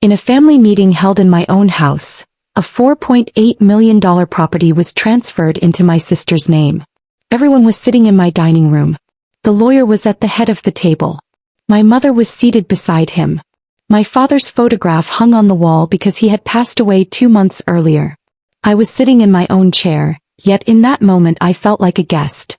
In a family meeting held in my own house, a $4.8 million property was transferred into my sister's name. Everyone was sitting in my dining room. The lawyer was at the head of the table. My mother was seated beside him. My father's photograph hung on the wall because he had passed away 2 months earlier. I was sitting in my own chair, yet in that moment I felt like a guest.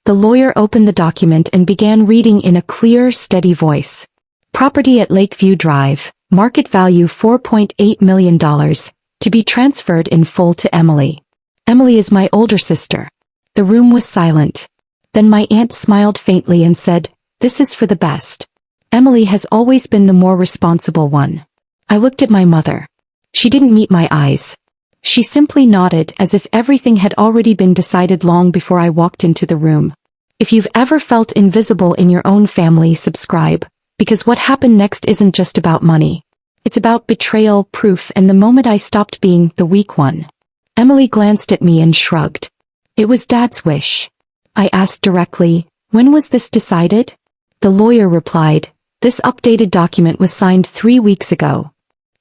The lawyer opened the document and began reading in a clear, steady voice. Property at Lakeview Drive, market value $4.8 million, to be transferred in full to Emily. Emily is my older sister. The room was silent. Then my aunt smiled faintly and said, "This is for the best. Emily has always been the more responsible one." I looked at my mother. She didn't meet my eyes. She simply nodded as if everything had already been decided long before I walked into the room. If you've ever felt invisible in your own family, subscribe, because what happened next isn't just about money. It's about betrayal, proof, and the moment I stopped being the weak one. Emily glanced at me and shrugged. "It was Dad's wish." I asked directly, "When was this decided?" The lawyer replied, "This updated document was signed 3 weeks ago."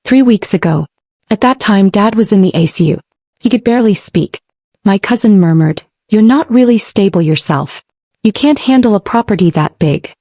3 weeks ago. At that time Dad was in the ICU. He could barely speak. My cousin murmured, "You're not really stable yourself. You can't handle a property that big."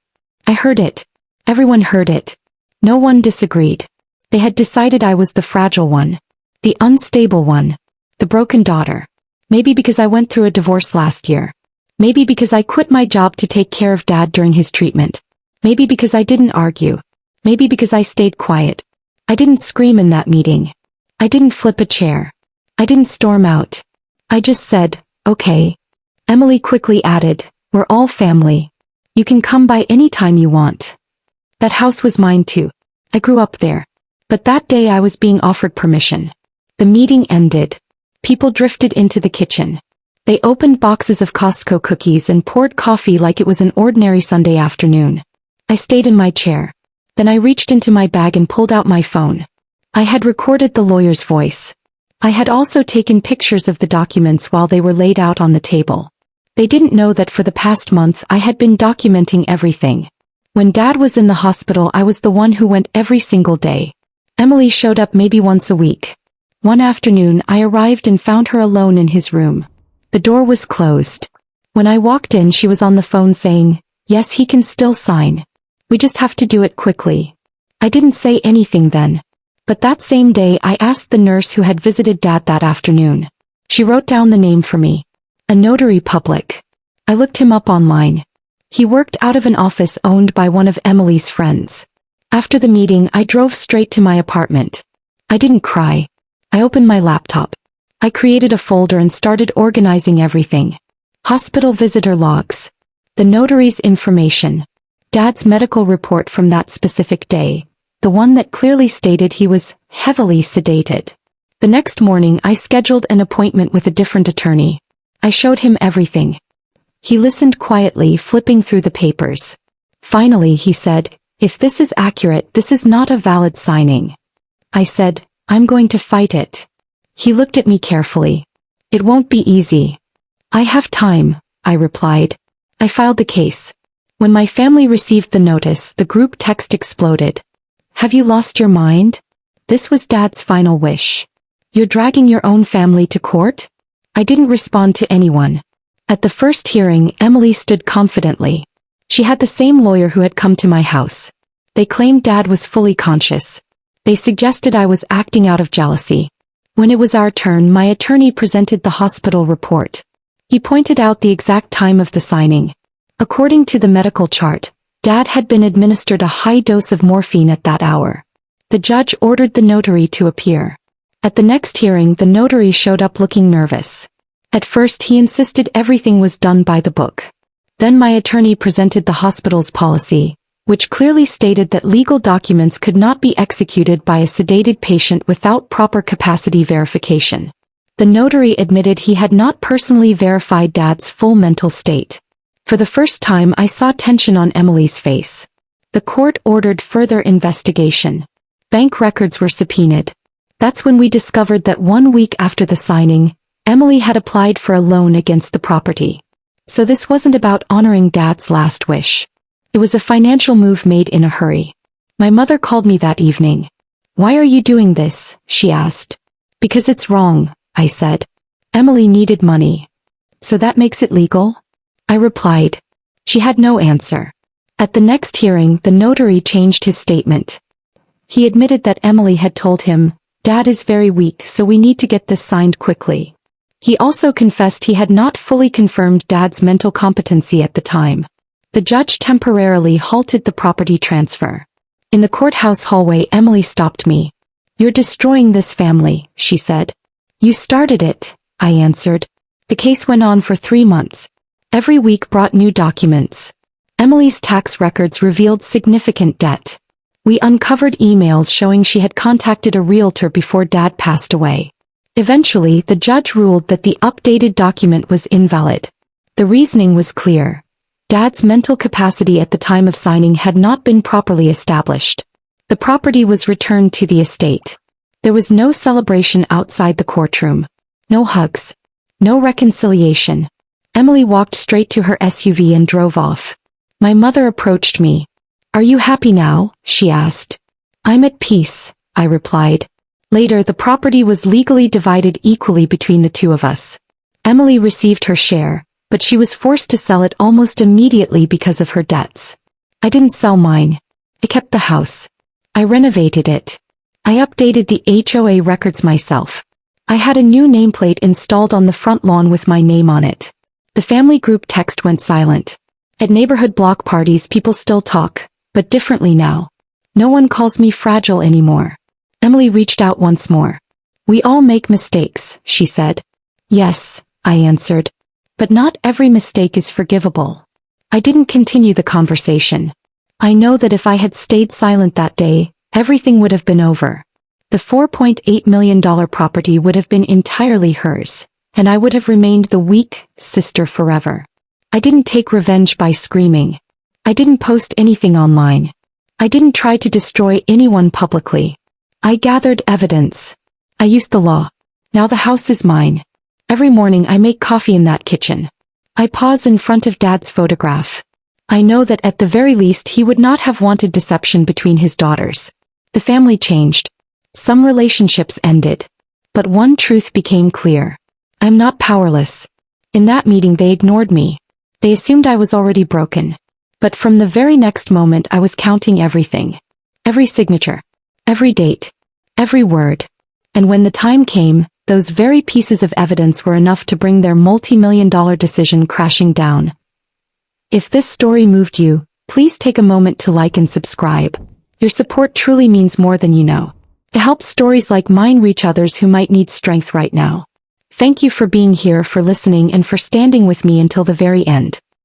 I heard it. Everyone heard it. No one disagreed. They had decided I was the fragile one. The unstable one. The broken daughter. Maybe because I went through a divorce last year. Maybe because I quit my job to take care of Dad during his treatment. Maybe because I didn't argue. Maybe because I stayed quiet. I didn't scream in that meeting. I didn't flip a chair. I didn't storm out. I just said, "Okay." Emily quickly added, "We're all family. You can come by any time you want." That house was mine too. I grew up there. But that day I was being offered permission. The meeting ended. People drifted into the kitchen. They opened boxes of Costco cookies and poured coffee like it was an ordinary Sunday afternoon. I stayed in my chair. Then I reached into my bag and pulled out my phone. I had recorded the lawyer's voice. I had also taken pictures of the documents while they were laid out on the table. They didn't know that for the past month I had been documenting everything. When Dad was in the hospital I was the one who went every single day. Emily showed up maybe once a week. One afternoon I arrived and found her alone in his room. The door was closed. When I walked in she was on the phone saying, "Yes, he can still sign. We just have to do it quickly." I didn't say anything then. But that same day I asked the nurse who had visited Dad that afternoon. She wrote down the name for me. A notary public. I looked him up online. He worked out of an office owned by one of Emily's friends. After the meeting I drove straight to my apartment. I didn't cry. I opened my laptop. I created a folder and started organizing everything. Hospital visitor logs. The notary's information. Dad's medical report from that specific day. The one that clearly stated he was heavily sedated. The next morning I scheduled an appointment with a different attorney. I showed him everything. He listened quietly, flipping through the papers. Finally he said, "If this is accurate, this is not a valid signing." I said, "I'm going to fight it." He looked at me carefully. "It won't be easy." "I have time," I replied. I filed the case. When my family received the notice, the group text exploded. "Have you lost your mind? This was Dad's final wish. You're dragging your own family to court?" I didn't respond to anyone. At the first hearing, Emily stood confidently. She had the same lawyer who had come to my house. They claimed Dad was fully conscious. They suggested I was acting out of jealousy. When it was our turn, my attorney presented the hospital report. He pointed out the exact time of the signing. According to the medical chart, Dad had been administered a high dose of morphine at that hour. The judge ordered the notary to appear. At the next hearing, the notary showed up looking nervous. At first he insisted everything was done by the book. Then my attorney presented the hospital's policy, which clearly stated that legal documents could not be executed by a sedated patient without proper capacity verification. The notary admitted he had not personally verified Dad's full mental state. For the first time I saw tension on Emily's face. The court ordered further investigation. Bank records were subpoenaed. That's when we discovered that 1 week after the signing, Emily had applied for a loan against the property. So this wasn't about honoring Dad's last wish. It was a financial move made in a hurry. My mother called me that evening. "Why are you doing this?" she asked. "Because it's wrong," I said. "Emily needed money. So that makes it legal?" I replied. She had no answer. At the next hearing, the notary changed his statement. He admitted that Emily had told him, "Dad is very weak, so we need to get this signed quickly." He also confessed he had not fully confirmed Dad's mental competency at the time. The judge temporarily halted the property transfer. In the courthouse hallway, Emily stopped me. "You're destroying this family," she said. "You started it," I answered. The case went on for 3 months. Every week brought new documents. Emily's tax records revealed significant debt. We uncovered emails showing she had contacted a realtor before Dad passed away. Eventually, the judge ruled that the updated document was invalid. The reasoning was clear. Dad's mental capacity at the time of signing had not been properly established. The property was returned to the estate. There was no celebration outside the courtroom. No hugs. No reconciliation. Emily walked straight to her SUV and drove off. My mother approached me. "Are you happy now?" she asked. "I'm at peace," I replied. Later, the property was legally divided equally between the two of us. Emily received her share, but she was forced to sell it almost immediately because of her debts. I didn't sell mine. I kept the house. I renovated it. I updated the HOA records myself. I had a new nameplate installed on the front lawn with my name on it. The family group text went silent. At neighborhood block parties, people still talk, but differently now. No one calls me fragile anymore. Emily reached out once more. "We all make mistakes," she said. "Yes," I answered. "But not every mistake is forgivable." I didn't continue the conversation. I know that if I had stayed silent that day, everything would have been over. The $4.8 million property would have been entirely hers, and I would have remained the weak sister forever. I didn't take revenge by screaming. I didn't post anything online. I didn't try to destroy anyone publicly. I gathered evidence. I used the law. Now the house is mine. Every morning I make coffee in that kitchen. I pause in front of Dad's photograph. I know that at the very least he would not have wanted deception between his daughters. The family changed. Some relationships ended. But one truth became clear. I'm not powerless. In that meeting they ignored me. They assumed I was already broken. But from the very next moment I was counting everything. Every signature. Every date. Every word. And when the time came, those very pieces of evidence were enough to bring their multi-million-dollar decision crashing down. If this story moved you, please take a moment to like and subscribe. Your support truly means more than you know. It helps stories like mine reach others who might need strength right now. Thank you for being here, for listening, and for standing with me until the very end.